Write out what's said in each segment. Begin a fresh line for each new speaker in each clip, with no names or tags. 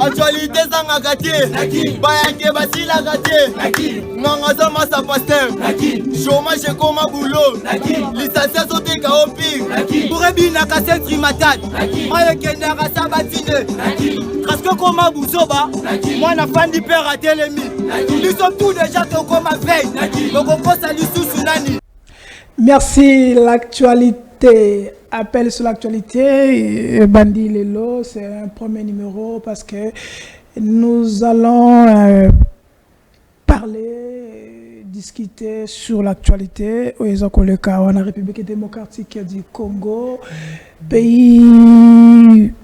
Actualité Zangakate, Bayake Basilakate, Nangaza Massa Pasteur, chômage comme un boulot, licencié sauté Kaopi, Bourebina Kassel Trimatat, Mayekenda Rassabatine, Rasco comme un Boussoba, moi la fan du père à Télémi. Nous sommes tous déjà comme un veille, donc on pense à l'issue Sunani.
Merci, l'actualité. Appel sur l'actualité, Bandi Lelo, c'est un premier numéro parce que nous allons parler, discuter sur l'actualité au la République démocratique du Congo, pays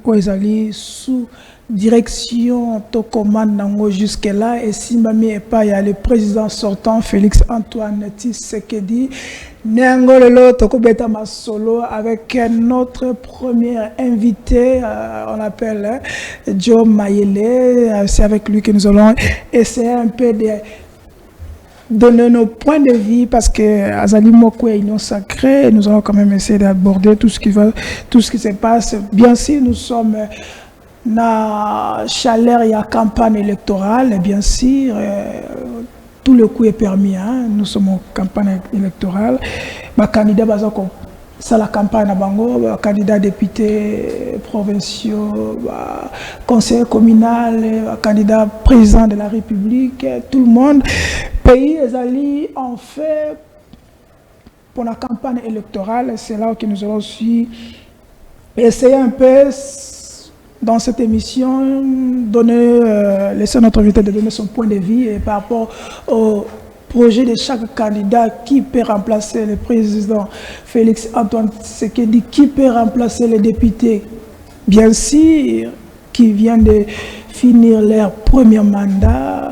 où ils sous direction to commande nango jusque là et si mami et pas il y a le président sortant Félix Antoine Tshisekedi Nengo lelo toko beta masolo avec notre premier invité on l'appelle Joe Mayele, c'est avec lui que nous allons essayer un peu de donner nos points de vue parce que Azali Moko est union sacrée et nous allons quand même essayer d'aborder tout ce qui se passe. Bien sûr, nous sommes na chaleur, il y a campagne électorale, bien sûr, tout le coup est permis, hein? Nous sommes en campagne électorale. Ma candidat, c'est la campagne à Bango, candidat député provinciaux, conseiller communal, candidat président de la République, tout le monde. Pays Azali en fait pour la campagne électorale, c'est là que nous allons aussi essayer un peu dans cette émission, laisser notre invité de donner son point de vue et par rapport au projet de chaque candidat qui peut remplacer le président Félix Antoine Tshisekedi, qui peut remplacer les députés, bien sûr, qui viennent de finir leur premier mandat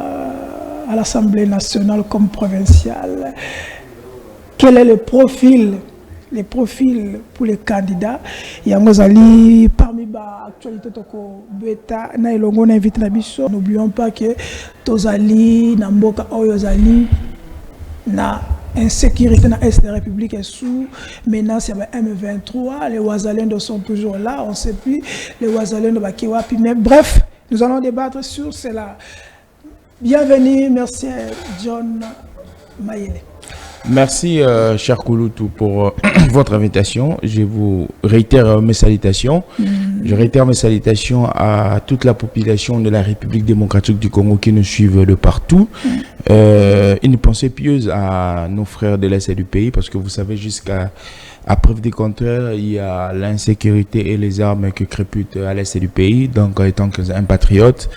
à l'Assemblée nationale comme provinciale. Quel est le profil pour les candidats? Yangozali parmi l'actualité toko beta na ilongo na invité na biso. N'oublions pas que tozali na mboka oyozali na insécurité dans l'Est de la République est sous menace ya M23. Les Ouazalendo sont toujours là, on ne sait plus les Ouazalendo bakiwapi, mais bref, nous allons débattre sur cela. Bienvenue, merci John Mayele.
Merci, cher Kouloutou, pour votre invitation. Je vous réitère mes salutations. Je réitère mes salutations à toute la population de la République démocratique du Congo qui nous suivent de partout. Une pensée pieuse à nos frères de l'Est du pays, parce que vous savez, jusqu'à preuve du contraire, il y a l'insécurité et les armes qui crépitent à l'Est du pays. Donc, étant un patriote,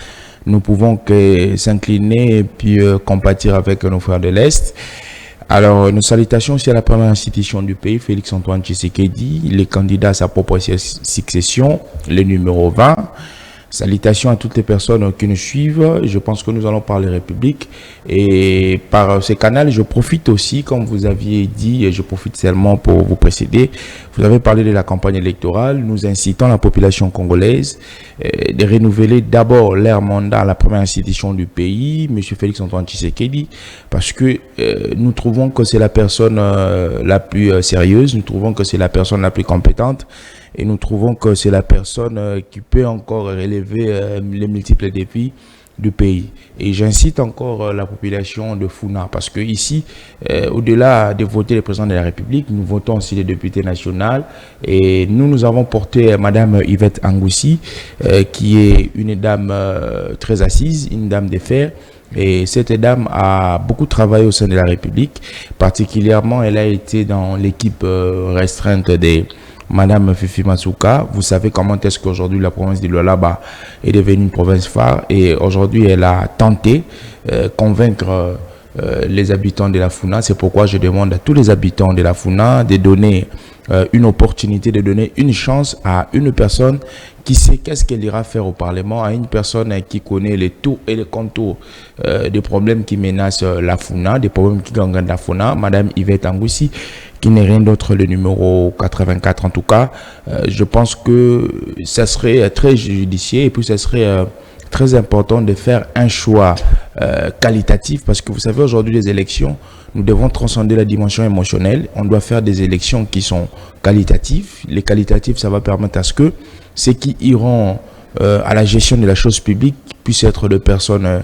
nous pouvons que s'incliner et puis compatir avec nos frères de l'Est. Alors, nos salutations aussi à la première institution du pays, Félix Antoine Tshisekedi, les candidats à sa propre succession, le numéro 20. Salutations à toutes les personnes qui nous suivent. Je pense que nous allons parler République. Et par ce canal, je profite aussi, comme vous aviez dit, et je profite seulement pour vous précéder. Vous avez parlé de la campagne électorale. Nous incitons la population congolaise de renouveler d'abord leur mandat à la première institution du pays, M. Félix Antoine Tshisekedi, parce que nous trouvons que c'est la personne la plus sérieuse, nous trouvons que c'est la personne la plus compétente. Et nous trouvons que c'est la personne qui peut encore relever les multiples défis du pays. Et j'incite encore la population de Funa, parce que ici, au-delà de voter le président de la République, nous votons aussi les députés nationaux. Et nous avons porté Madame Yvette Angoussi, qui est une dame très assise, une dame de fer. Et cette dame a beaucoup travaillé au sein de la République. Particulièrement, elle a été dans l'équipe restreinte des Madame Fifi Masuka. Vous savez comment est-ce qu'aujourd'hui la province de Lualaba est devenue une province phare, et aujourd'hui elle a tenté convaincre les habitants de la Funa. C'est pourquoi je demande à tous les habitants de la Funa de donner une opportunité, de donner une chance à une personne qui sait qu'est-ce qu'elle ira faire au Parlement, à une personne qui connaît les tours et les contours des problèmes qui menacent la Funa, des problèmes qui gangrènent la Funa, Madame Yvette Angoussi, qui n'est rien d'autre, le numéro 84 en tout cas. Je pense que ça serait très judicieux, et puis ça serait très important de faire un choix qualitatif, parce que vous savez, aujourd'hui les élections, nous devons transcender la dimension émotionnelle. On doit faire des élections qui sont qualitatives. Les qualitatifs, ça va permettre à ce que ceux qui iront à la gestion de la chose publique puissent être des personnes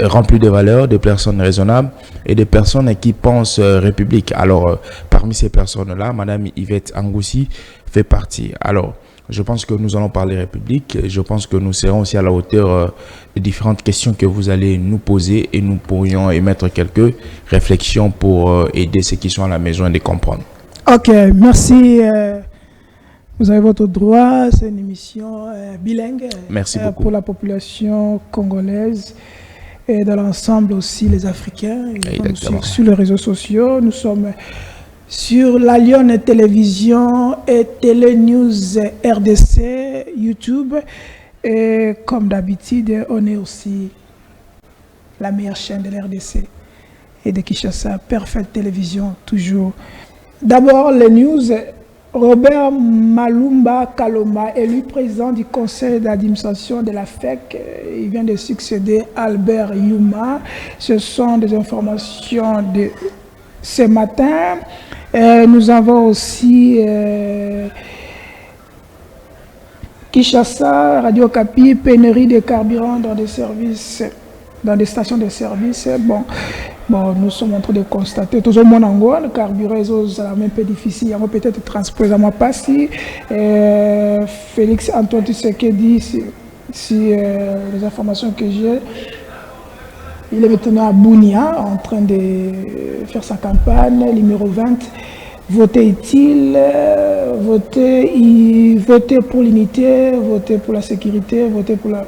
remplies de valeurs, des personnes raisonnables et des personnes qui pensent République. Alors, parmi ces personnes-là, Madame Yvette Angoussi fait partie. Alors, je pense que nous allons parler République. Je pense que nous serons aussi à la hauteur des différentes questions que vous allez nous poser et nous pourrions émettre quelques réflexions pour aider ceux qui sont à la maison à les comprendre.
Ok, merci. Vous avez votre droit. C'est une émission bilingue.
Merci beaucoup.
Pour la population congolaise et dans l'ensemble aussi les Africains. Sur les réseaux sociaux, nous sommes sur la Lyon Télévision et Télé News RDC, YouTube. Et comme d'habitude, on est aussi la meilleure chaîne de l'RDC et de Kinshasa, Perfect Télévision, toujours. D'abord, les news. Robert Malumba Kaloma, élu président du conseil d'administration de la FEC, il vient de succéder Albert Yuma. Ce sont des informations de ce matin. Nous avons aussi Kinshasa, Radio Kapi, pénurie de carburant dans des services, dans des stations de service. Bon, nous sommes en train de constater tout le monde en Angola, le carburant est un peu difficile, il y a peut-être transport à passer. Félix Antoine Tshisekedi, si les informations que j'ai, il est maintenant à Bunia en train de faire sa campagne, numéro 20. Voter utile, voter pour l'unité, voter pour la sécurité, voter pour la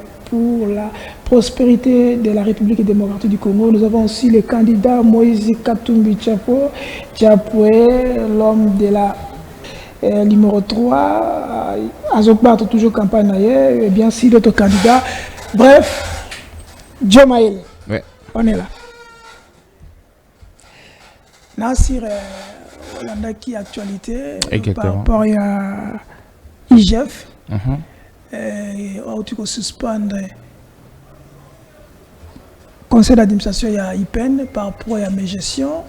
prospérité de la République démocratique du Congo. Nous avons aussi le candidat Moïse Katumbi Tchapoué, l'homme de la numéro 3, Azokba toujours campagne et bien sûr d'autres candidats. Bref, Joe Maël,
ouais.
On est là. Nassir, on a qui actualité par rapport à IGF. Tu peux suspendre conseil d'administration il y a IPEN par rapport à mes gestions,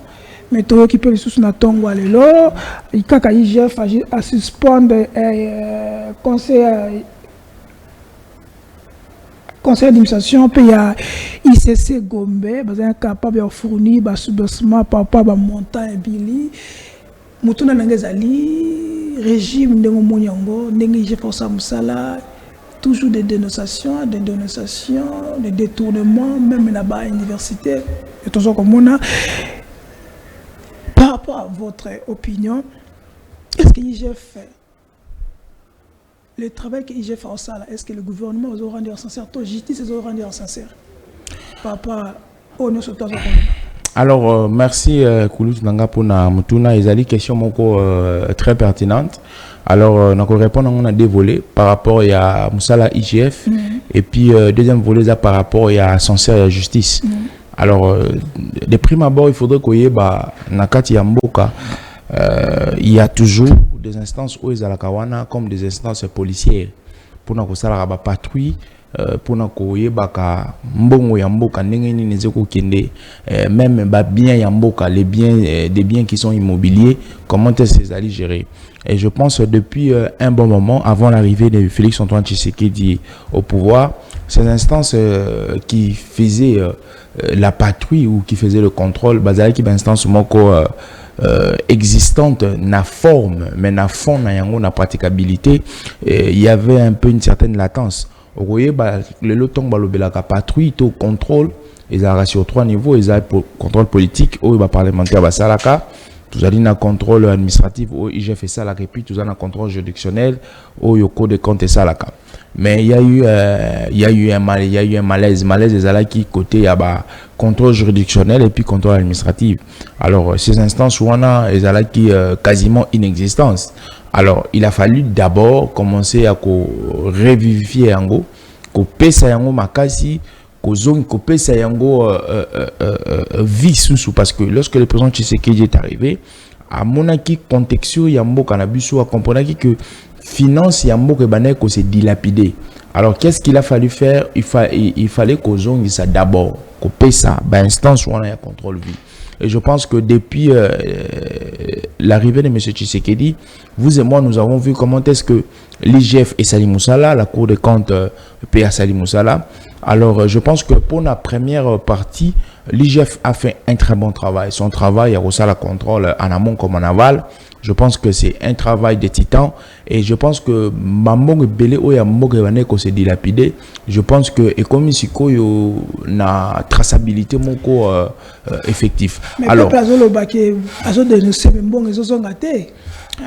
mais tout qui peut les sous na tongo alelo il kaka IGF à suspendre conseil d'administration puis il y a ICC Gombe bazan capable de fournir ba subventionnement par rapport à montant et bili mutuna nangezali régime de monyango ndenge pour ça musala. Toujours des dénonciations, des détournements, même là-bas à l'université. Et tout ça comme on a. Par rapport à votre opinion, est-ce que l'IGF fait le travail que l'IGF fait en salle? Est-ce que le gouvernement aura rendu en sincère? La justice aura rendu en sincère par rapport au nos sauveteurs?
Alors, merci Koulut Nanga pour na mutuna. Il y a des questions très pertinentes. Alors, nous répondons à des volets par rapport à Moussala IGF et puis deuxième volet par rapport à sincère et à justice. Alors, de prime abord, il faudrait qu'il y ait Nakati Yamboka. Il y a toujours des instances où ils ont comme des instances policières pour nous faire patrouille. Pour nous koyebaka mbongo ya mboka ndenge nini nezeko kende même bien ya mboka les biens des biens qui sont immobiliers comment est-ce allés gérer. Et je pense depuis un bon moment avant l'arrivée de Félix Antoine Tshisekedi au pouvoir, ces instances qui faisaient la patrouille ou qui faisaient le contrôle bazali qui instance moko existante na forme mais na fond na yango na praticabilité il y avait un peu une certaine latence. Vous voyez, le loton balobelaka patrouille, au contrôle, ils ont sur 3 niveaux, ils ont contrôle politique, ou parlementaire, basalaka, tout allez un contrôle administratif, ou IGF et salaka, et puis tout un contrôle juridictionnel, ou yoko de compte et salaka. Mais il y a eu un malaise, des ala qui côté contrôle juridictionnel et puis contrôle administratif. Alors ces instances où on a les ala qui quasiment inexistence. Alors il a fallu d'abord commencer à revivifier yango, ko pesa yango makasi, ko zone ko pesa yango vie sous parce que lorsque le président Tshisekedi est arrivé, à monaki contextuel yambo kanabiso a comprendre que finance yambo banay ko s'est dilapidé. Alors qu'est-ce qu'il a fallu faire? Il fallait qu'aux zone ça d'abord, qu'on paye ça, instance où on a un contrôle vie. Et je pense que depuis l'arrivée de M. Tshisekedi, vous et moi, nous avons vu comment est-ce que l'IGF et Sali Moussala, la Cour des comptes paie à Sali Moussala. Alors, je pense que pour la première partie, l'IGF a fait un très bon travail. Son travail a reçu la contrôle en amont comme en aval. Je pense que c'est un travail de titan. Et je pense que Mamong Belé Oya Mogrewane ko s'est dilapidé. Je pense que Ekomi Siko yo na traçabilité moko effectif.
Mais
alors,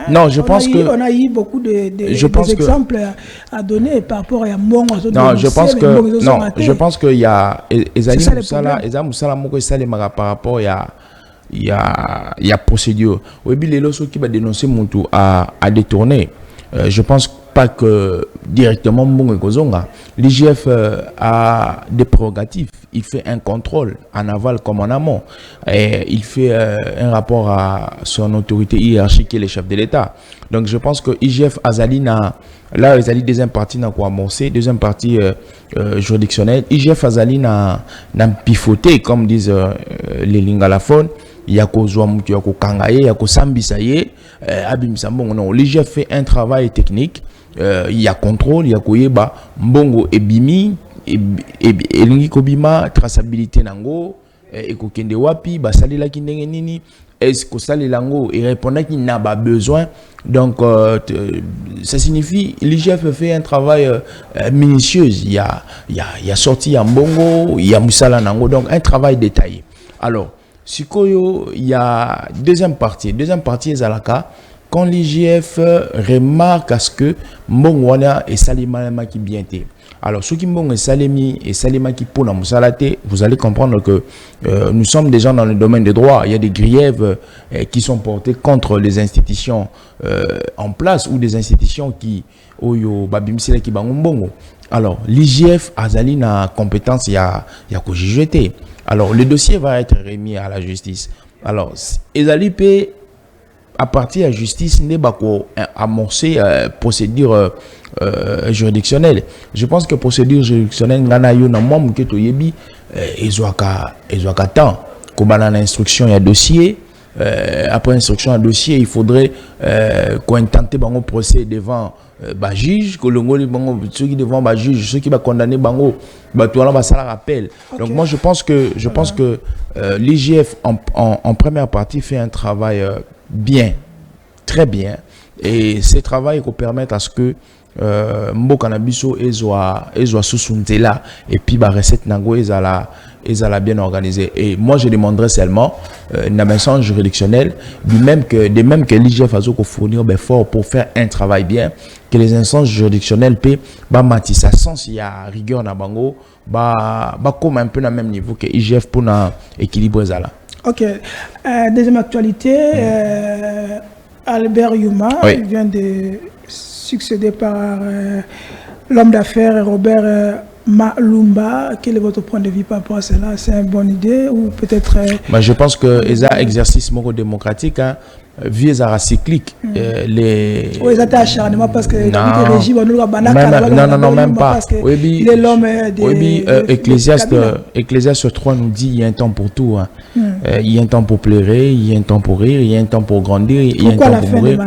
non, je pense que
on a eu beaucoup d'exemples à donner par rapport à Mbongo.
Non, je pense que non, je pense qu'il y a Ezali Moussala moko esale mara par rapport il y a procédure. Oui, les losos qui va dénoncer mon tour à détourner. Je pense pas que directement Mbongo Kozonga. L'IGF a des prérogatives. Il fait un contrôle en aval comme en amont. Et il fait un rapport à son autorité hiérarchique qui est le chef de l'État. Donc je pense que l'IGF Azalina, là Azali deuxième partie n'a quoi amorcer, deuxième partie juridictionnelle. IGF Azalina n'a pifoté comme disent les lingalaphones. Il y a ko Zouamouti, il y a ko Kangaye, il y a ko Sambisaye, Abim Sambongo. Non, l'IGF fait un travail technique. Il y a contrôle, il y a Koyeba, Mbongo et Bimi, et Lingi Kobima, traçabilité Nango, et Kokende Wapi, Basali la Kindenge Nini, est-ce que ça les lango et répondait qu'il n'a pas besoin. Donc, ça signifie l'IGF fait un travail minutieux. Il y a sorti en Mbongo, il y a Moussala Nango, donc un travail détaillé. Alors, Sikoyo, il y a deuxième partie est Zalaka. Quand l'IGF remarque à ce que Mbongwana et Salima qui bien été. Alors, ceux qui Mbong et Salima qui pour la Moussalate, vous allez comprendre que nous sommes déjà dans le domaine des droits. Il y a des griefs qui sont portés contre les institutions en place ou des institutions qui Oyo Babimsile qui Mbongo. Alors, l'IGF Azali na compétence, il y a jeté. Alors, le dossier va être remis à la justice. Alors, Ezali peut à partir de la justice, n'est pas amorcer procédure juridictionnelle. Je pense que procédure juridictionnelle, ils ont qu'à temps. Comme dans l'instruction, il y a dossier. Après instruction, il y a dossier, il faudrait qu'on tente un procès devant juge, que ceux qui devant juge, ceux qui vont condamner bango, ça la rappelle. Okay. Donc moi je pense que l'IGF en première partie fait un travail bien, très bien, et ce travail qui permet à ce que Mboka Nabiso soit sous là et puis la recette nango est bien organisée. Et moi je demanderais seulement une instance juridictionnelle de même que l'IGF a fournir fort pour faire un travail bien, que les instances juridictionnelles paient matissa sans il y a rigueur na bango comme un peu dans le même niveau que l'IGF pour équilibrer ça là.
Ok. Deuxième actualité, Albert Yuma vient de succédé par l'homme d'affaires Robert Malumba. Quel est votre point de vue par rapport à cela? C'est une bonne idée ou peut-être...
je pense que c'est un exercice démocratique, hein, vieux à cyclique. Les...
Oui, ils étaient acharnement parce que
le
régime...
Non, même pas.
Il est l'homme
Ecclésiaste 3 nous dit il y a un temps pour tout. Hein. Il y a un temps pour pleurer, il y a un temps pour rire, il y a un temps pour grandir, il y a un temps pour mourir.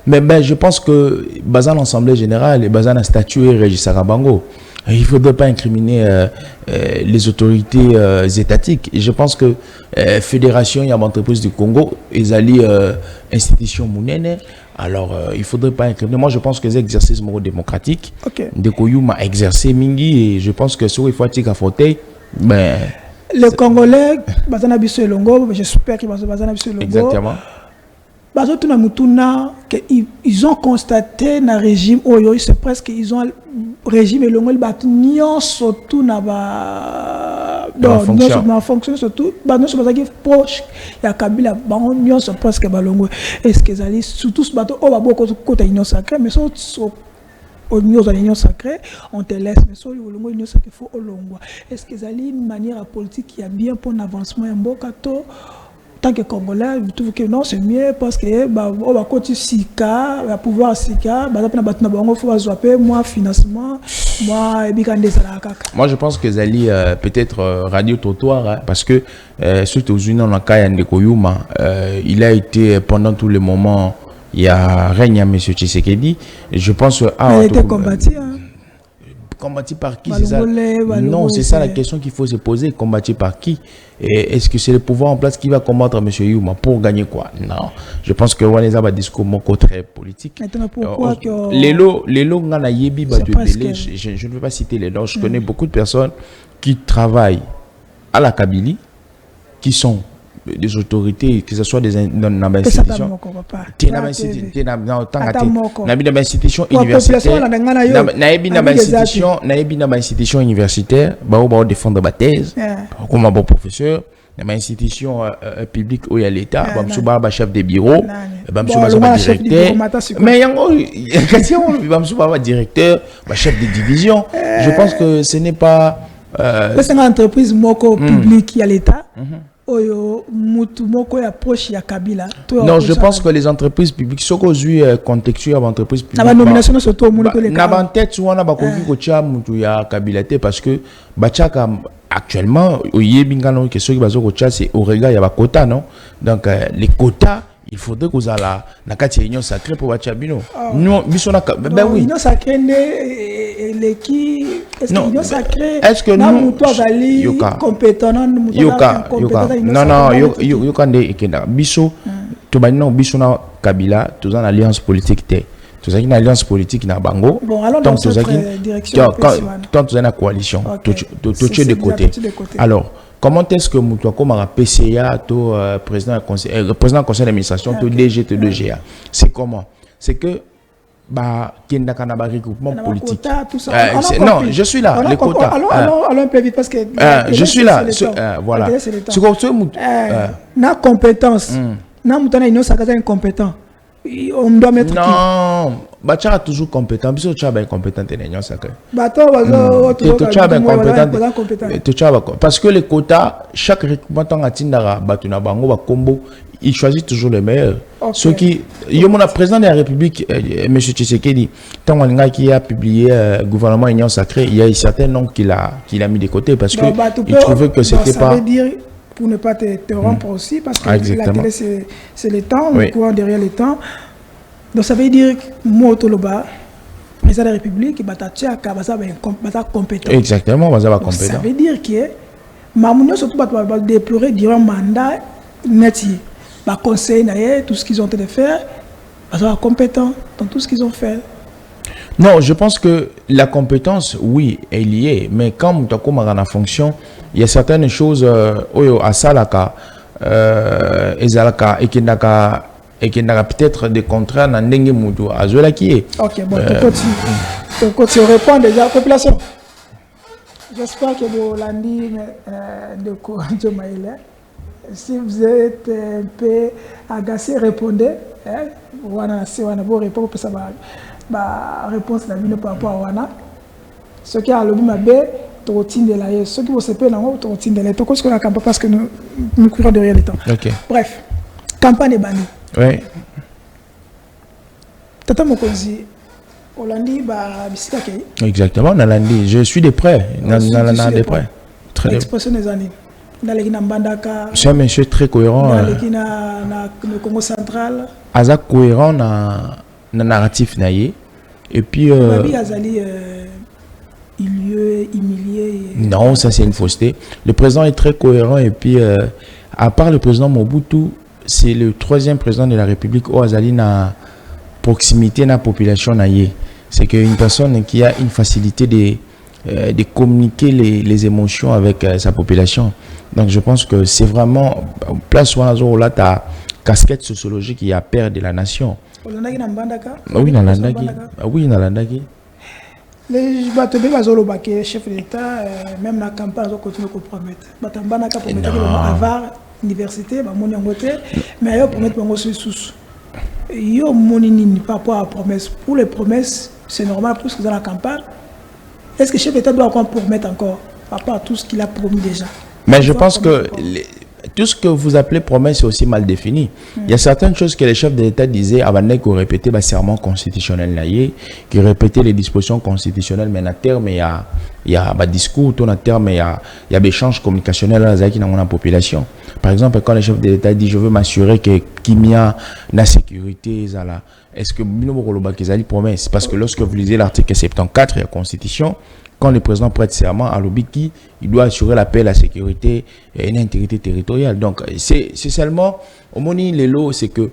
Mais je pense que dans l'Assemblée générale et dans la statut et Régis Sarabango, il ne faudrait pas incriminer les autorités étatiques. Et je pense que Fédération et entreprise du Congo, ils allaient institution mounene. Alors, il ne faudrait pas incriminer. Moi, je pense que c'est exercice démocratique. De Koyouma exercer Mingi et je pense que sur il faut être à fauteuil.
Les Congolais, j'espère qu'ils vont se baser sur le
exactement.
Ils ont constaté dans le régime, c'est presque ils ont régime et le surtout dans fonction surtout proche il y a Kabila presque est-ce que les surtout côté union sacrée mais l'union sacrée on te laisse mais sur l'union sacrée faut est-ce que une manière politique qui est bien pour l'avancement en Bokato tant que Congolais, vous trouvez que non, c'est mieux parce que on va continuer Sika, on va pouvoir Sika, il faut avoir moins financement, moi
Moi, je pense que Zali, peut-être radio trottoir, hein, parce que surtout aux Unis, il a été pendant tous les moments, il y a règne à M. Tshisekedi. Je pense
il a été combattu.
Combattu par qui, c'est ça? Non, c'est ça la question qu'il faut se poser. Combattu par qui? Est-ce que c'est le pouvoir en place qui va combattre M. Youma pour gagner quoi? Non. Je pense que Waneza va discours très politique.
Pourquoi
les lots, je ne veux pas citer les noms. Je connais beaucoup de personnes qui travaillent à la Kabylie, qui sont des autorités, que ce soit des institutions, institution universitaire, défendre ma thèse, comme un bon professeur, dans institution publique où il y a l'État, chef de bureau, directeur, mais directeur, chef de division. Je pense que ce n'est pas.
C'est une entreprise publique qui a l'État. Non,
je pense que les entreprises publiques sont aujourd'hui contextuelles à entreprises publiques. Parce que actuellement, c'est au regard il y a quota, non? Donc les quotas, il faudrait que vous ayez la union sacrée pour Bachabino. Nous, ben oui.
Union sacrée, est-ce que nous compétents?
Non, Biso, Biso na Kabila, tous en alliance politique. Tous une alliance politique na Bango.
Bon, alors dans cette direction,
tant tous en coalition, tous de côté. Alors, comment est-ce que nous, comme un PCA, président du conseil d'administration, DG, 2GA, c'est comment? C'est que qu'il y a un regroupement politique. Non, je suis là, les quotas.
Allons un peu vite parce que
je suis là. Voilà.
La compétence. Incompétent. On doit mettre
non, tu es toujours compétent. Tu es incompétent. Parce que les quotas, chaque recrutement il choisit toujours les meilleurs. Ceux qui, le président de la République, M. Tshisekedi, tant qu'il a publié le gouvernement Union Sacrée, il y a certains noms qu'il a mis de côté parce que il trouvait que c'était pas.
Ça veut dire, pour ne pas te rompre aussi, parce que la télé c'est le temps, le courant derrière le temps. Donc ça veut dire que moi, Toloba, président de la République, il va compétent.
Exactement, il va compétent.
Ça veut dire que Mamounio surtout va déplorer durant le mandat métier. Conseil, tout ce qu'ils ont été faire, ils sont compétents dans tout ce qu'ils ont fait.
Non, je pense que la compétence, oui, est liée, mais quand tu as en fonction, il y a certaines choses à Salaka, et qui n'a peut-être des contrats dans Ndengue Moudou, à Zola qui est.
Ok, bon, tu continues. Répond déjà à la population. J'espère que vous l'avez dit de Maïla. Si vous êtes un peu agacé, répondez. Wana vous répondre pour ça réponse la par rapport à Wana. Ce qui a le même de la ceux qui vont se faire dans de la parce que nous courons derrière le temps. Bref, campagne bannie.
Oui.
Tata Mokonzi, Hollandi
exactement, Nalandi. Je suis de près. Nalandi de près. Très bien.
L'expression des années.
C'est un monsieur très cohérent.
Dans le Congo central.
Aza cohérent dans le narratif naïe. Et puis.
Humilié.
Non, ça c'est une fausseté. Le président est très cohérent et puis à part le président Mobutu, c'est le troisième président de la République où Azali na proximité de la population naïe. C'est qu'une personne qui a une facilité de communiquer les émotions avec sa population. Donc je pense que c'est vraiment place où on a ta casquette sociologique qui a peur de la nation. Oui, Nalandaki.
Les chefs de l'État, même la campagne, ils continuent à promettre. Batambana promettre avoir université, mais ils promettent sous. Ils ont par rapport à la promesse. Pour les promesses, c'est normal plus que dans la campagne. Est-ce que le chef d'État doit encore promettre encore par rapport à tout ce qu'il a promis déjà?
Mais je pense que tout ce que vous appelez promesse est aussi mal défini. Il y a certaines choses que les chefs de l'État disaient avant qu'on répétait le serment constitutionnel, qui répétait les dispositions constitutionnelles, mais à terme, il y a un discours, à terme, il y a des échanges communicationnels dans la population. Par exemple, quand le chef de l'État dit « je veux m'assurer qu'il y a la sécurité », est-ce que vous promesse? Parce que lorsque vous lisez l'article 74 de la Constitution, quand le président prête serment à l'Obiki, il doit assurer la paix, la sécurité et l'intégrité territoriale. Donc, c'est seulement, au Moni Lelo, c'est que,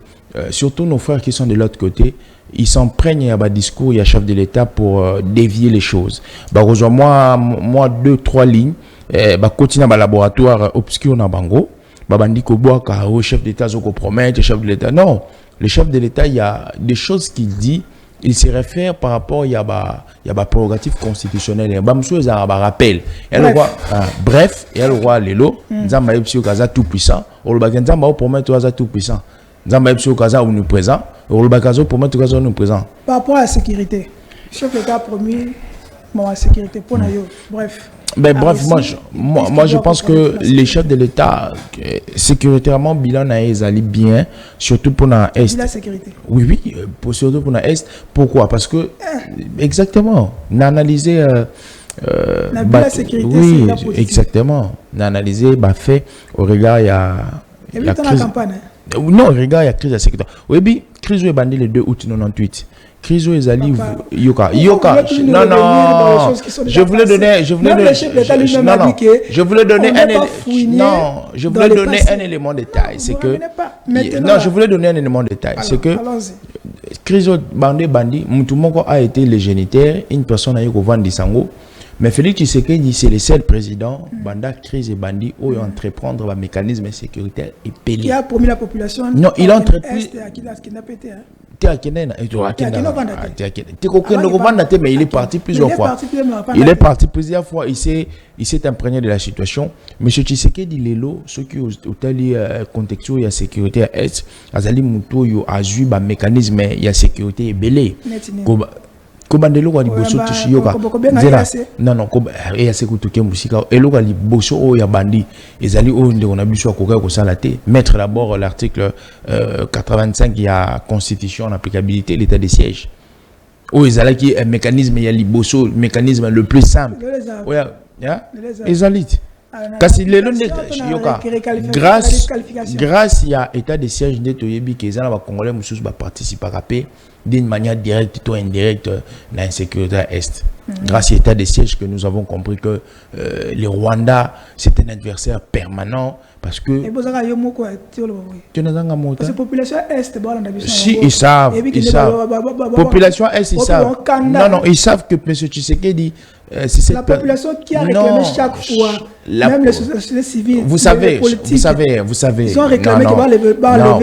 surtout nos frères qui sont de l'autre côté, ils s'emprègnent à un discours, il y a chef de l'État pour dévier les choses. Bah, moi, 2-3 lignes, continue à laboratoire obscur dans Bango, bandi ko bois au chef d'État zoko promet, chef de l'État. Non, le chef de l'État, il y a des choses qu'il dit. Il se réfère par rapport il y a des prérogatives constitutionnelles. Il y a un rappel. Bref, il y a le roi Lelo, Nzamba Epsio Kaza tout puissant. Au Nzamba promet Kaza tout puissant. Nzamba Epsio Kaza omniprésent. Au Bakazo promet Kaza omniprésent.
Par rapport à la sécurité, le chef de l'État a promis la sécurité pour nous. Bref.
Ben, bref, moi je pense que les chefs de l'État, sécuritairement, bilan allé bien, surtout pour l'Est.
La sécurité.
Oui, surtout pour l'Est. Pourquoi? Parce que, exactement, on a analysé.
La sécurité,
oui, exactement. On a analysé, fait, au regard, il y a.
La campagne.
Non, au regard, il y a crise de sécurité. Oui, crise est bandit le 2 août 98. Criso Ezali Yoka. Non, je voulais donner un élément de détail. C'est que non, je voulais donner un élément de détail. C'est que Criso Bandi, Moutoumoko a été le géniteur, une personne a eu au Vandi Sango. Mais Félix Tshisekedi, c'est le seul président, Banda, crise et bandit, où il entreprendre un mécanisme sécuritaire et payé.
Qui a promis la population?
Non, il a entrepris. Mais il est parti plusieurs fois. Il est parti plusieurs fois. Il s'est imprégné de la situation. Monsieur Tshisekedi Lelo, ceux qui ont tali contexte il y a sécurité à est, Azali Mouto yo a eu un mécanisme il y a sécurité et belé. Kobandelo wa liboso tishiyoka non et ya sekutuke musika eloka liboso o ya bandi ezali o nde on a biso akoka ko salate mettre d'abord l'article 85 il y a constitution en applicabilité l'état de siège o ezala qui un mécanisme il y a liboso mécanisme le plus simple oya ezali kasi lelo yoka grâce il y a état de siège de toyebi que ezala ba congolais mususu ba participer à d'une manière directe ou indirecte dans l'insécurité à Est. Grâce à l'état de siège que nous avons compris que le Rwanda, c'est un adversaire permanent parce que...
Parce que la population Est,
si, ils savent. Population Est, ils savent. Non, ils savent que M. Tshisekedi...
la population qui a réclamé chaque fois, même les sociétés civiles,
vous savez.
Ils ont réclamé qu'il va lever.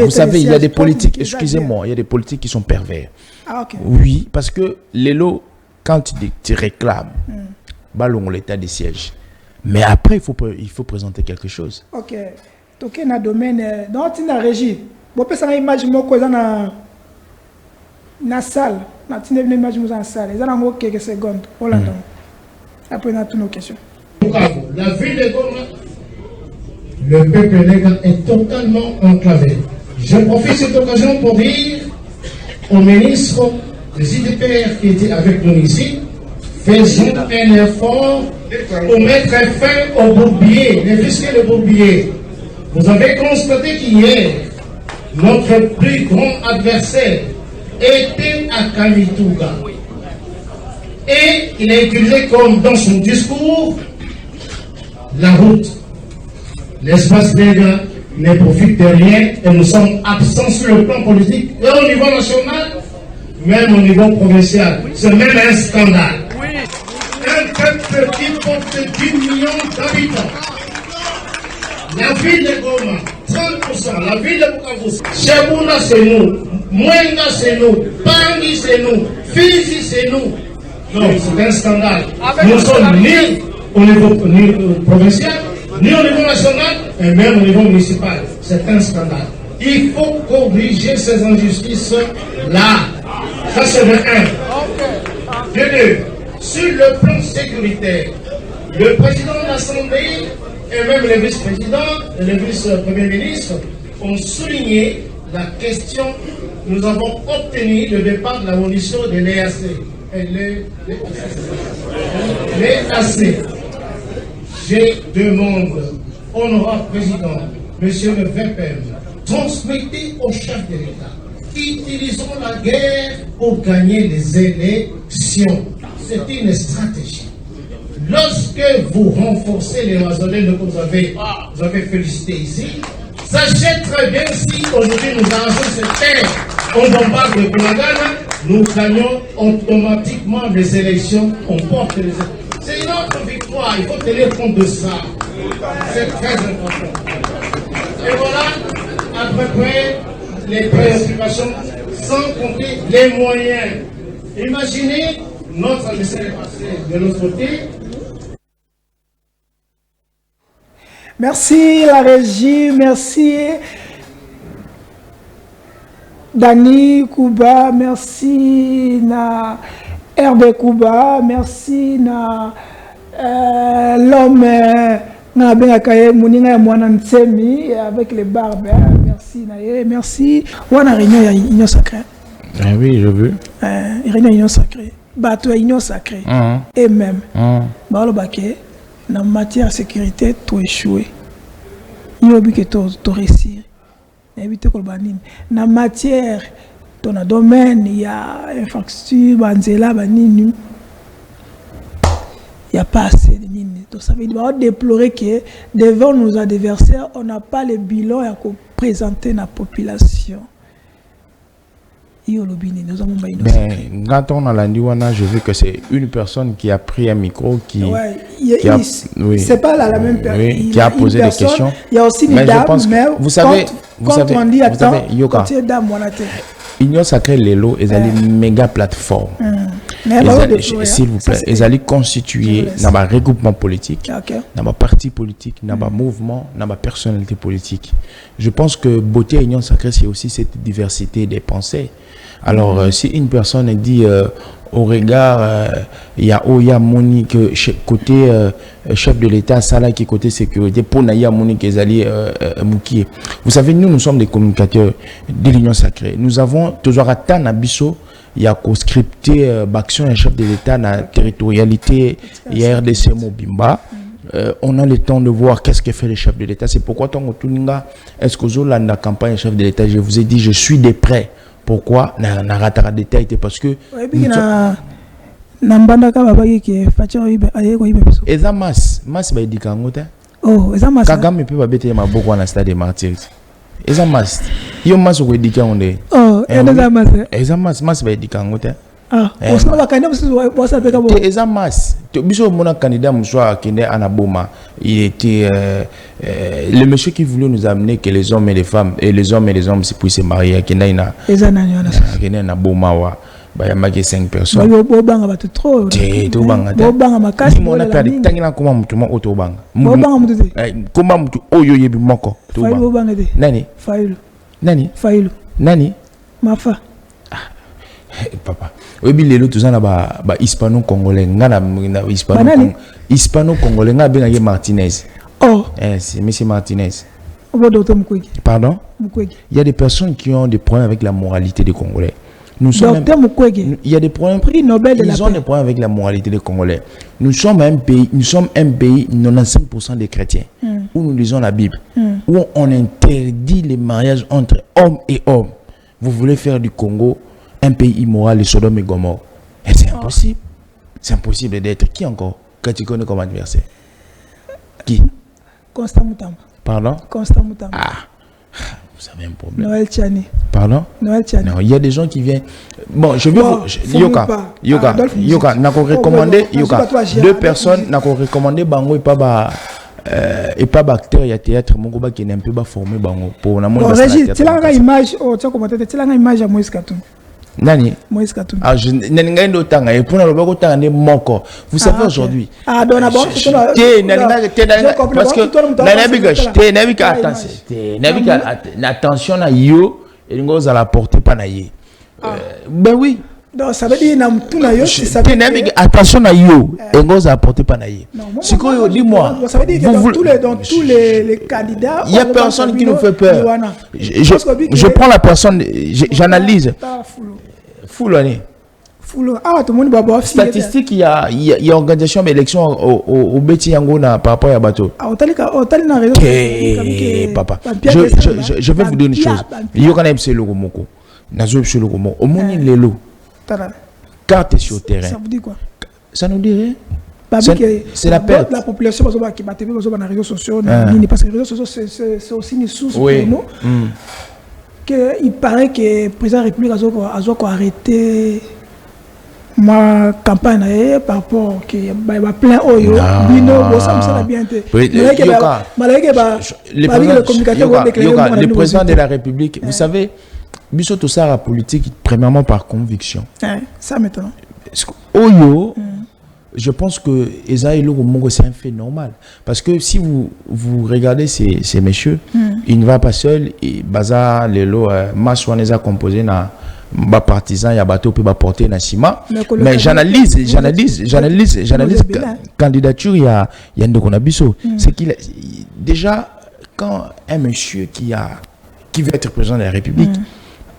Vous savez, il y a des politiques, excusez-moi, il y a des politiques qui sont pervers.
Ah, ok.
Oui, parce que l'élo, quand tu réclames, ballon l'état de siège. Mais après, il faut présenter quelque chose.
Ok. Donc, dans le domaine, dans la régie, vous pouvez faire une image dans la salle. Dans une image dans la salle. Ils ont quelques secondes. Après, on a toutes nos questions.
La ville de Goma, le peuple légal est totalement enclavé. Je profite de cette occasion pour dire au ministre des IDPR qui était avec nous ici, faisons un effort pour mettre fin au bourbier, les fiscaux de bourbier. Vous avez constaté qu'hier, notre plus grand adversaire était à Kamituga. Et il a utilisé comme dans son discours la route. L'espace légal ne profite de rien et nous sommes absents sur le plan politique et au niveau national, même au niveau provincial. C'est même un scandale. Un peuple qui porte 10 millions d'habitants. La ville de Goma, 30%. La ville de Bukavu, Chebouna c'est nous, Mwenga c'est nous, Pangi c'est nous, Fizi c'est nous. Non, c'est un scandale. Nous ne sommes ni au niveau provincial, ni au niveau national, et même au niveau municipal. C'est un scandale. Il faut corriger ces injustices-là. Ça, c'est le 1. De 2, sur le plan sécuritaire, le président de l'Assemblée et même les vice-présidents et les vice-premiers ministres ont souligné la question. Nous avons obtenu le départ de la munition de l'EAC. L'EAC. Je demande, honorable président, monsieur le VPM, transmettez au chef de l'État. Utilisons la guerre pour gagner les élections. C'est une stratégie. Lorsque vous renforcez les Mazolènes que vous avez félicité ici, sachez très bien si aujourd'hui nous arrangeons cette terre, on bombarde le Bunagana, nous gagnons automatiquement les élections, on porte les élections. C'est une autre victoire, il faut tenir compte de ça. C'est très important. Et voilà, à peu près, les préoccupations, sans compter les moyens. Imaginez notre laissez-passer de l'autre côté.
Merci la régie, merci Dani Kuba, merci na RB Kuba, merci na l'homme na Bengakaye Mouninga Mwana Nsemi avec les barbes, merci Naye, merci. Wana réunion ya union sacrée.
Ah oui, je veux.
Réunion union sacrée. Bateau union sacrée. Et même. Baolo Baké. En matière de sécurité, tu échoué. Il y a que tu réussis. En matière de domaine, il y a infrastructure, il n'y a pas assez de nini. Donc ça veut dire déplorer que devant nos adversaires, on n'a pas le bilan à présenter à la population.
Quand on a l'Andiwana, je veux que c'est une personne qui a pris un micro, qui
c'est pas la même personne,
oui, qui a posé des questions.
Il y a aussi des dames, mais
vous savez,
on dit attends,
Yoka, Union Sacrée Lelo, ils allaient méga plateforme. S'il vous plaît, ils allaient constituer dans un regroupement politique, dans un parti politique, dans un mouvement, dans une personnalité politique. Je pense que beauté Union Sacrée, c'est aussi cette diversité des pensées. Alors, si une personne dit au regard, il y a Monique côté chef de l'État, Salah qui côté sécurité, pour Naya Monique et Zali Moukié. Vous savez, nous sommes des communicateurs de l'Union Sacrée. Nous avons toujours atteint à Bisso, il y a co-scripté l'action d'un chef de l'État dans la territorialité et RDC Mobimba. On a le temps de voir qu'est-ce que fait le chef de l'État. C'est pourquoi, est-ce que la campagne chef de l'État, je vous ai dit, je suis de près. Pourquoi na ratara détail parce que eza mas ba edika ngota
oh eza mas
Kagame pe ba bete ma boko na stade martyrs eza mas yo mas ko edika onde
oh eza
mas ba edika ngota
ah osma ba kanda bosa pe ka bo
eza mas to biso mona candidat muswa kende anaboma il était le monsieur qui voulait nous amener que les hommes et les femmes et les hommes se puissent se marier kenda ina
eza nanyona
kende na boma wa ba ya maki 5 personnes
bo banga ba trop
to banga
bo banga makasi
mona perdre tangina koma mutu mo oto banga
bo banga mutu te
koma mutu oyo yebi moko
to banga bo banga te
nani
Failu nani mafa
papa oyebi lelo tozana ba hispano congolais ngana hispano congolais nga benga Martinez c'est monsieur Martinez pardon il y a des personnes qui ont des problèmes avec la moralité des Congolais. Nous sommes il y a des problèmes
prix Nobel de la paix.
Ils ont des problèmes avec la moralité des Congolais. Nous sommes un pays 95% des chrétiens où nous lisons la Bible où on interdit les mariages entre hommes et hommes. Vous voulez faire du Congo un pays immoral, les Sodome et Gomorrhe. Et c'est impossible. C'est impossible d'être. Qui encore quand tu connais comme adversaire? Qui?
Constant Moutamba.
Pardon?
Constant Moutamba.
Ah, vous avez un problème.
Noël Tchani.
Pardon?
Noël Tchani.
Non, il y a des gens qui viennent. Bon, je veux Yoka, n'a qu'à recommander, deux personnes, n'a qu'à recommander Bango et pas bactéries à théâtre, mon gars qui n'est un peu pas formé Bango pour la
montre. Tu l'as une image, tu as commenté, tu l'as une image à Moïse Katoum.
Nani?
Moïse Katoum.
Ah, je n'ai pas d'autant, et pour le logo, tu as un moko. Vous savez aujourd'hui.
Ah, donc d'abord,
parce que attention à yo, et nous allons la porter pas naïe. Ben oui.
Donc ça veut dire
attention à yo et vous apportez pas naïe. C'est quoi dis-moi.
Ça veut dire que dans tous les candidats,
il y a personne qui nous fait peur. Je prends la personne, j'analyse. Foulani.
Ah, tout le monde va
statistique, il y a organisation d'élection au Beti Yangona par rapport à Bateau. Papa, je vais vous dire une chose. Il y a quand même ce logo moko. Nazo ce logo moko. Au moins les lots. Carte sur le terrain.
Ça vous dit quoi?
Ça nous dit rien.
C'est la perte. La population qui bat sur les réseaux sociaux, parce que les réseaux sociaux c'est aussi une source pour nous. Il paraît que le président de la République a arrêté ma campagne par rapport à plein oyo
le président de la République, vous savez, biso tout ça la politique premièrement par conviction.
Ça maintenant.
Oyo, je pense que c'est un fait normal parce que si vous regardez ces messieurs, il ne va pas seul et bazar lelo maswaneza composé na ba partisan ya bateau peut porter na ciment mais j'analyse candidature il y a ndekona biso c'est qu'il déjà quand un monsieur qui veut être président de la République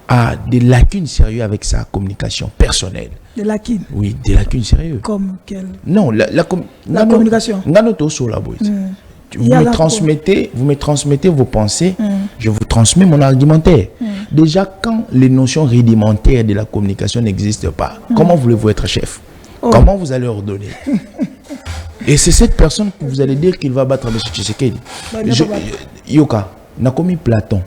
a des lacunes sérieuses avec sa communication personnelle.
Des lacunes?
Oui, des lacunes sérieuses.
Comme quelle?
Non, la communication. Vous me transmettez vos pensées, je vous transmets mon argumentaire. Déjà, quand les notions rudimentaires de la communication n'existent pas, comment voulez-vous être chef? Comment vous allez ordonner? Et c'est cette personne que vous allez dire qu'il va battre M. Tshisekedi. Yoka, n'a commis Platon,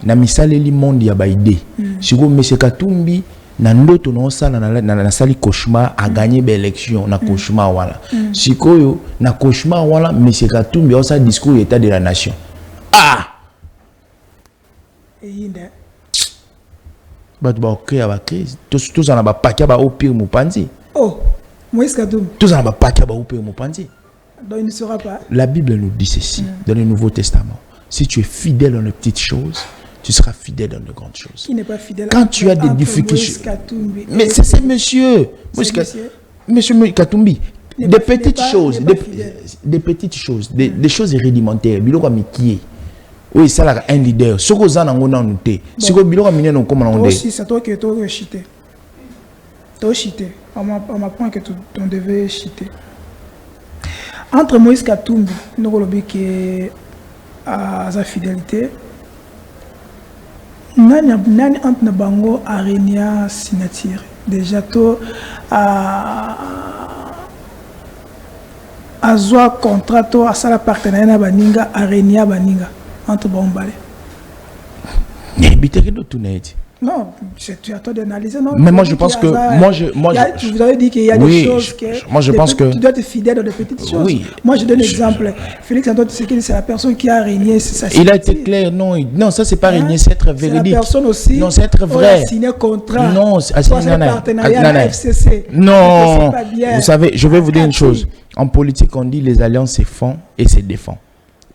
n'a mis saleli monde ya baïdé. Si vous M. Katumbi, na ndoto na osala na sali cauchemar a gagné l'élection na cauchemar wala sikoyo na cauchemar wala monsieur Katumbi osala discours état de la nation batu ba créer ba crise tous en ba paquet ba au pire mupanzi
Moïse Katumbi
tous en ba paquet ba au pire mupanzi
donc il ne sera pas.
La Bible nous dit ceci dans le Nouveau Testament: si tu es fidèle dans les petites choses, tu seras fidèle dans de grandes choses.
Qui n'est pas fidèle?
Quand tu as des difficultés. Mais c'est monsieur. Monsieur Katumbi. Des petites choses. Des petites choses. Des choses rudimentaires. Biloko mikie. Oui, ça là un leader. Ce que zana ngona noté. Ce que biloko miné non comme on dit.
Aussi, c'est toi qui es trop chité. Toi chité. On m'apprend que tu devais chiter. Entre Moïse Katumbi, nous avons qui à sa fidélité. Nani entre na bango arenia signature déjà to azwa contrat to asala partenariat na baninga arenia baninga entre bombale
n'habite que d'autres net.
Non, tu as toi d'analyser non.
Mais moi je pense que
vous avez dit qu'il y a des choses que
moi je pense que
tu dois être fidèle dans de petites choses.
Oui.
Moi je donne l'exemple. Félix Antoine Tshisekedi, c'est la personne qui a régné sa
il a été clair, non ça c'est pas régné, c'est être véridique.
C'est la personne aussi.
Non, c'est être vrai.
Signé contrat.
Non, c'est
partenariat FCC.
Non. Vous savez, je vais vous dire une chose. En politique, on dit les alliances se font et se défendent.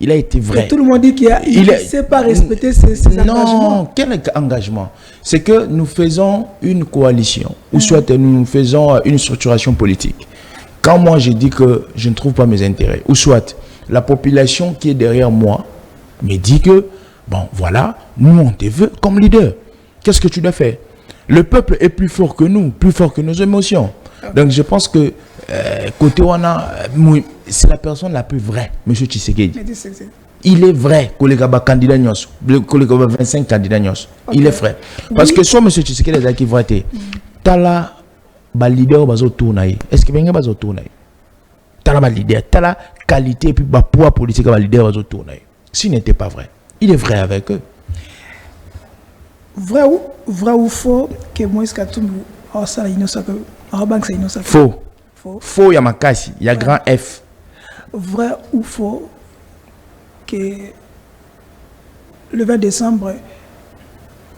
Il a été vrai.
Et tout le monde dit qu'il ne sait pas respecter ses engagements.
Non, quel engagement? C'est que nous faisons une coalition, ou soit nous faisons une structuration politique. Quand moi je dis que je ne trouve pas mes intérêts, ou soit la population qui est derrière moi me dit que, bon voilà, nous on te veut comme leader. Qu'est-ce que tu dois faire? Le peuple est plus fort que nous, plus fort que nos émotions. Donc je pense que côté Wana, c'est la personne la plus vraie, M. Tshisekedi. Il est vrai que les candidats, que les 25 candidats, il est vrai. Parce que soit M. Tshisekedi est qui voté, tala ba leader bazo tourner. Est-ce que bien bazo tourner? Tala ba leader, tala qualité et puis ba poids politique ba leader bazo tourner. S'il n'était pas vrai, il est vrai avec eux.
Vrai ou faux que Moïse Katumbi a ça innocent que
faux. Faux, il y a Makasi, il y a grand F.
Vrai ou faux que le 20 décembre,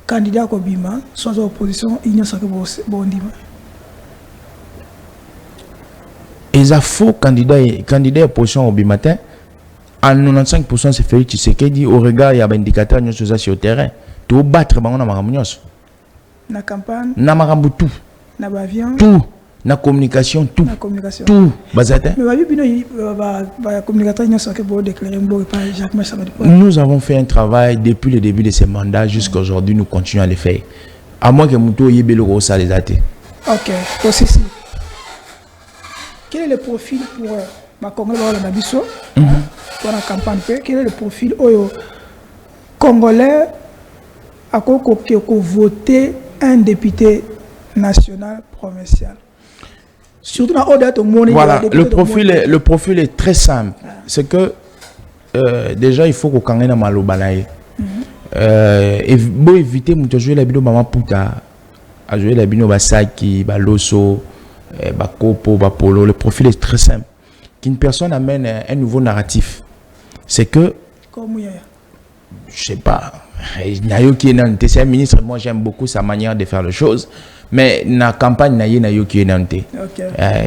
candidat Kobima, soit en opposition, il n'y a pas de Bondima.
Et ça faux candidat opposition au Bimatin, en 95% c'est Félix Tshisekedi, au regard il y a un indicateur sur le terrain. Tu vas battre na
campagne.
Na marambu tout.
na avion
tout na communication tout
na communication
tout bazata.
Mais babi bino ba communicateur nyonso ke bo déclarer mbo par Jacques Massamba.
Nous avons fait un travail depuis le début de ce mandat jusqu'à aujourd'hui, nous continuons à le faire. À moins que Mouto Yebelo Rosa les athées.
OK. Aussi si. Quel est le profil pour ma Congolais la biso pour la campagne? Quel est le profil oyo Congolais à quoi voter un député national provincial? Surtout dans Odette au monde.
Voilà, le profil est très simple. C'est que déjà il faut qu'on ait un malo balaye. Et bon éviter de jouer la bino maman puta, à jouer la bino basaki, baloso, bakopo, bapolo. Le profil est très simple. Qu'une personne amène un nouveau narratif. C'est que je sais pas. C'est un ministre, moi j'aime beaucoup sa manière de faire les choses, mais la campagne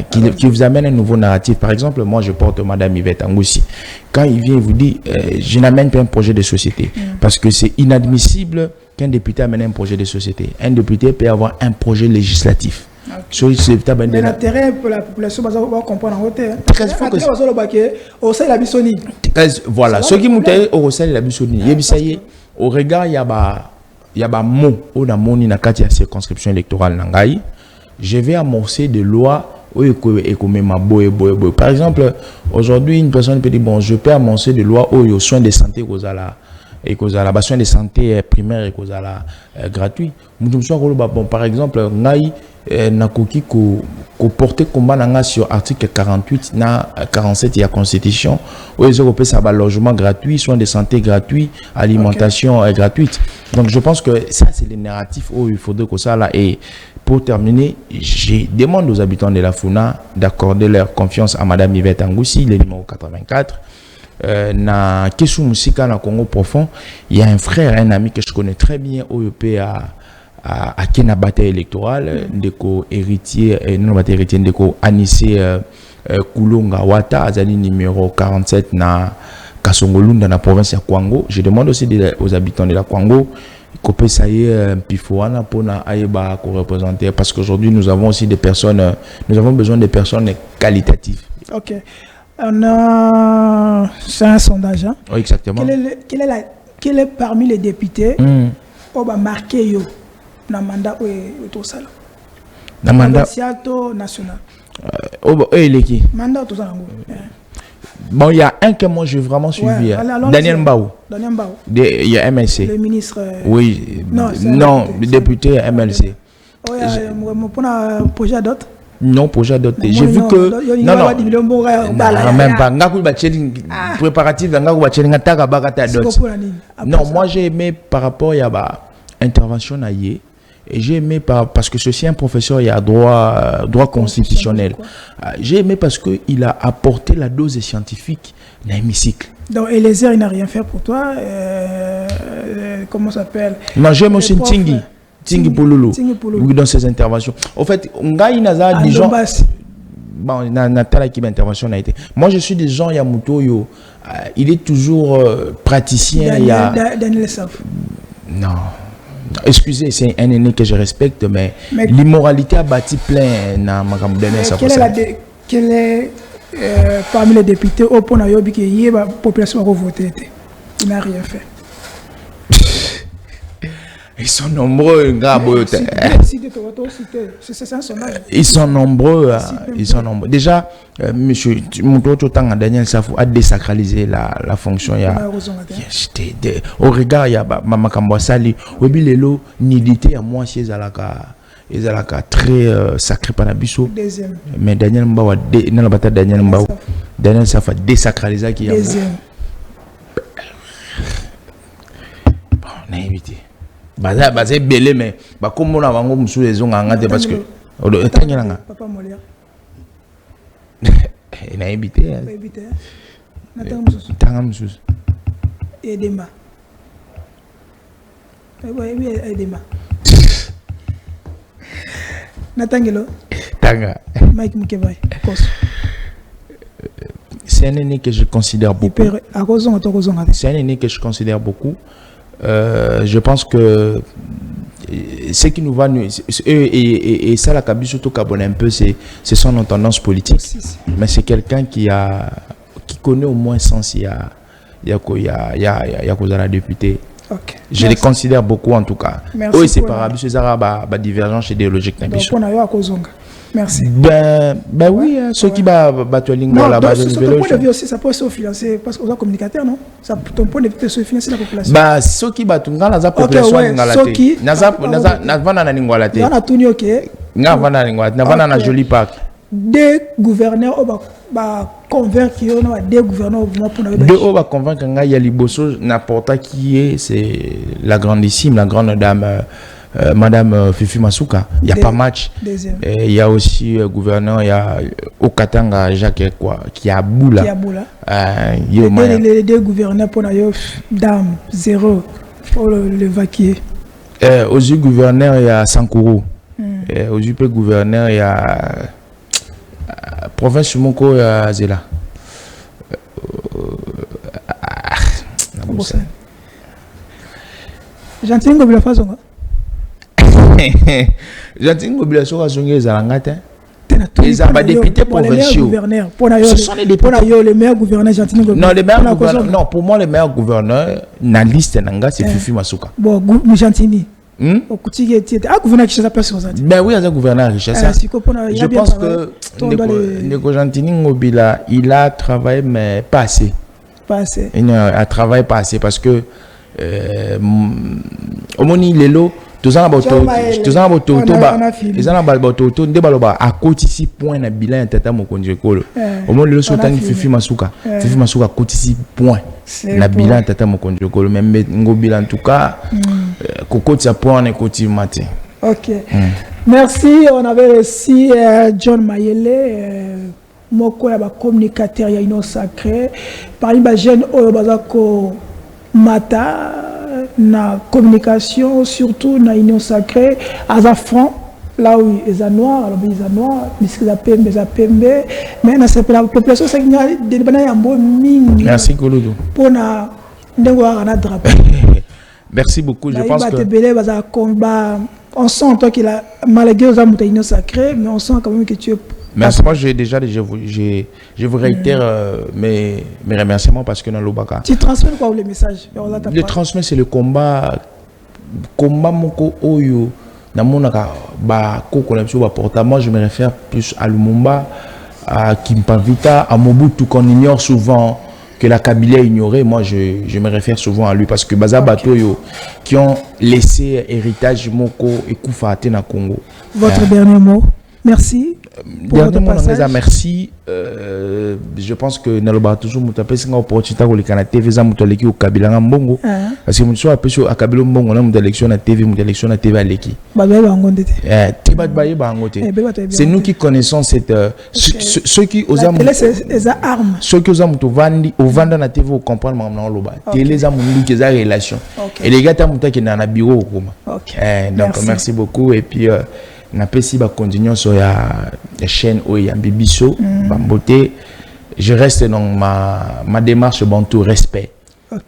qui vous amène un nouveau narratif. Par exemple, moi je porte Madame Yvette Angoussi. Quand il vient vous dit, je n'amène pas un projet de société, parce que c'est inadmissible qu'un député amène un projet de société. Un député peut avoir un projet législatif.
Mais l'intérêt pour la population va comprendre en côté.
Voilà, ce qui m'intéresse au Rossel la Bissoni, au regard il y a mot au namoni na kati ya circonscription électorale nangai, je vais amorcer des lois par exemple, aujourd'hui une personne peut dire bon, je peux amorcer des lois aux soins de santé et aux soins de santé primaire et aux gratuits. Bon, par exemple, ngai nakoki ko porter combat nanga sur article 48 na 47 de la constitution où ils ont ça logement gratuit, soins de santé gratuits, alimentation gratuite. Donc je pense que ça c'est le narratif où il faudrait que ça là. Et pour terminer, je demande aux habitants de la Funa d'accorder leur confiance à Madame Yvette Angoussi, le numéro 84. Na Kesu Musika na Congo profond, il y a un frère, un ami que je connais très bien au EP à Kena bataille électorale, ndeko héritier, non bataille héritier, ndeko Anissé Koulonga Wata, azali numéro 47 na Kasongolunda dans la province de Kwango. Je demande aussi aux habitants de la Kwango qu'on peut essayer un pifouana pour na aïba qu'on représenter, parce qu'aujourd'hui nous avons aussi des personnes, nous avons besoin de personnes qualitatives.
Ok. C'est un sondage. Hein?
Oui, exactement.
Quel est parmi les députés qui va marquer yo dans le mandat au Sala?
Dans le mandat
national.
Mandat au Sala. Bon, il y a un que moi j'ai vraiment suivi. Daniel Mbao.
Daniel Mbao.
Il y a MLC.
Le ministre.
Oui. Non, le député MLC.
Oui, pour un projet d'autres.
Non, projet d'autres. J'ai vu que. Non, même pas. Préparatif, non, moi j'ai aimé par rapport à l'intervention naïe. Et j'ai aimé parce que ceci est un professeur, il y a droit constitutionnel. J'ai aimé parce qu'il a apporté la dose scientifique dans l'hémicycle.
Donc, Eliezer, il n'a rien fait pour toi. Comment ça s'appelle?
Non, j'aime aussi Tingi Pouloulou. Oui, dans ses interventions. En fait, on a des gens. Bon, intervention a été. Moi, je suis des gens, Yamuto, il est toujours praticien.
Daniel Saf.
Non. Excusez, c'est un aîné que je respecte, mais l'immoralité a bâti plein dans ma
quel est parmi les députés au point où la population a voté? Il n'a rien fait.
Ils sont nombreux, ils sont nombreux. Ils sont nombreux. Déjà, monsieur Moutoto Tanga Daniel Safou a désacralisé la fonction. Au regard, il y a Mama Kambwasali, Obilelo, nidité à moi, c'est Zalaka très sacré par Nabiso. Mais Daniel Mbawa, Daniel Safou a désacralisé qui a.
Deuxième.
Bon, on a évité. C'est belé, mais comme on a vendu sous les ongles, parce que.
Papa Molia.
Il a évité.
Edema. Oui, Edema. Natangelo.
Tanga.
Mike Mukebay.
C'est un aîné que je considère beaucoup.
C'est
un aîné que je considère beaucoup. Je pense que ce qui nous va nous et ça la Kaby surtout Kabon un peu c'est son tendance politique, mais c'est quelqu'un qui connaît au moins sens il y a la députée.
Okay.
Je les considère beaucoup en tout cas.
Merci.
Oui, c'est par rapport à ces arabes divergence idéologique.
Donc on a eu à Kozonga. Merci.
Ben oui, ceux qui battent lingua là-bas.
Ton point de vue aussi, ça peut se financer parce qu'on est communicateur, non? Ton point de vue se financer la population.
Bah ceux qui battent la population ngalaté. Nazavana na lingua laté.
On a tout ok.
Ngavana lingua, navana na joli parc.
Des gouverneurs convaincre des gouverneurs
deux va convaincre il y a liboso n'importe qui est, c'est la grandissime, la grande dame Madame Fifi Masuka. Il y a pas match. Il y a aussi gouverneur, il y a Okatanga Jacques quoi qui a boula.
Les deux gouverneurs pour la dame zéro pour l'évacuer.
Aux yeux gouverneur il y a Sankuru. Aux yeux gouverneur il y a province Moko il y a Zela.
Gentil ngobila façon.
Gentil ngobila soka songe zalangata. Les députés provinciaux.
Ce sont les députés. Les meilleurs gouverneurs Gentil ngobila.
Non, les meilleurs gouverneurs. Non, pour moi les meilleurs gouverneurs na liste nanga c'est Fifi Masuka.
Bon, Gentini. Gouverneur qui place sur ça.
Ben oui, un gouverneur richesse. Je pense que Ndeko Gentini ngobila, il a travaillé mais pas assez.
Pas assez.
Il a travaillé pas assez parce que au moni lelo tozana boto nde baloba a kotisi point na bilan tata mokonzi ekolo au moni lelo sotani Fifi Masuka kotisi point na bilan tata mokonzi ekolo même ngobila en tout cas kokotisa point na koti matin.
OK. Merci, on avait reçu John Mayele moko ya ba communicateur ya Union Sacrée parmi ba jeune oyo bazako mata na communication surtout na Union Sacrée à franc là où ils sont noirs alors ils sont noirs mais ça pembe mais na c'est la population c'est de bana yambo mingi.
Merci Kolodo
pour na ndengo na drapeau.
Merci beaucoup, je pense que
on sent toi qu'il a malgré aux amours de Union Sacrée mais on sent quand même que tu es.
Merci. Moi, je vous réitère mes remerciements parce que dans l'Obaka.
Tu transmets quoi les messages?
Le transmet, c'est le combat. Combat moko oyo na monaka ba kokolapso ba porta. Moi, je me réfère plus à Lumumba, à Kimpavita, à Mobutu qu'on ignore souvent, que la Kabylie a ignoré. Moi, je me réfère souvent à lui parce que Baza Batoyo qui ont laissé héritage moko et Koufate na Congo.
Votre dernier mot? Merci.
Dernier mot, merci. Je pense que Naloba toujours mutapé singa opportunité ko lekana TV za mutoleki au Kabila ngambongo parce que muso apesho akabilo mbongo na mutélection na TV aleki. C'est nous qui connaissons cette ceux qui osent ceux qui osent mutovandi au vanda na TV au comprendre mamna loba. Télé za mundu qui za relation. Et les gars ta mutaki na bureau koma. Donc merci beaucoup et puis na pesi ba continuer sur la chaîne Oya Bibiso Bamboté. Je reste dans ma démarche bantou respect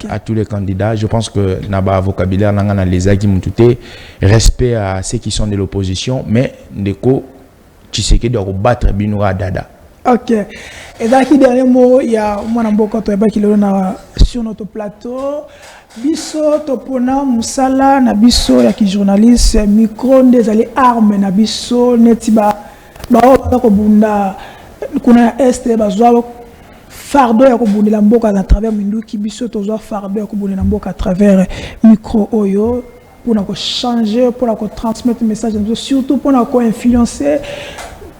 à tous les candidats. Je pense que naba vocabulaire nanga les agi mutute respect à ceux qui sont de l'opposition mais ndeko Tshisekedi doit battre Binoura Dada.
OK. Et dans qui dernier mot il y a mwana mboko to ebaki lelo na sur notre plateau biso topona musala na biso ya ki journaliste micro ndezali arme na biso neti ba ko bunda kuna este bazwa fardeau ya ko bundela mboka à travers minduki biso tozwa fardeau ya ko bundela mboka à travers micro oyo pour na ko changer pour na ko transmettre message surtout pour na ko influencer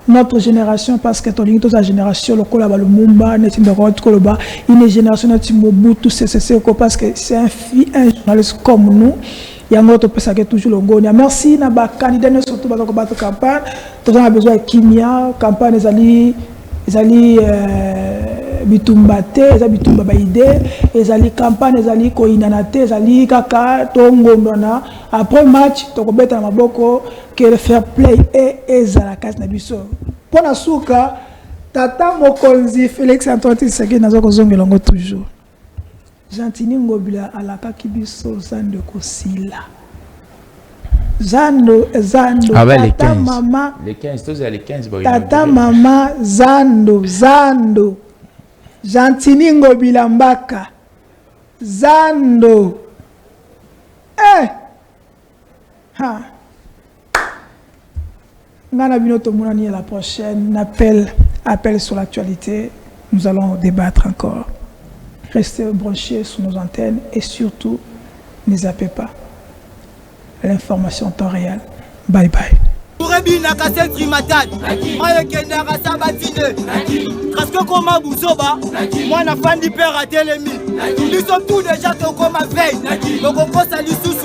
notre génération parce que toute la génération le kola le Mumba une génération de Mobutu c'est parce que c'est un journaliste comme nous il y a notre personne qui est toujours le Ngonia. Merci na ba candidat surtout ba ko battre campagne tout on a besoin de kimia campagne ezali bitumbate ezali bitumba ba idée ezali campagne ezali ko inanate ezali kaka tongondona après match to ko beta maboko que le fair play et ezala kas na biso pona suka tata mokonzi Félix Antoine Tshisekedi nazo ko zongela ngo toujours Gentini ngobila alaka kibiso sande ko sila Zando, Zando.
Ah ouais, les
Tata
15.
maman.
Les 15, tous les 15. Bon,
Tata maman, Zando, Zando. Jantiningo Bilambaka. Zando. Eh. Ha. Ngana Binoto Mounani la prochaine. Appel sur l'actualité. Nous allons débattre encore. Restez branchés sur nos antennes et surtout, ne zappez pas. L'information en temps réel. Bye bye.
Kurebi na kasetri matad Maye kenda kasabatine Kasko koma buzoba Mwana fandi père a telemi Nous sommes tous déjà tokoma veille Donc on pense à l'issue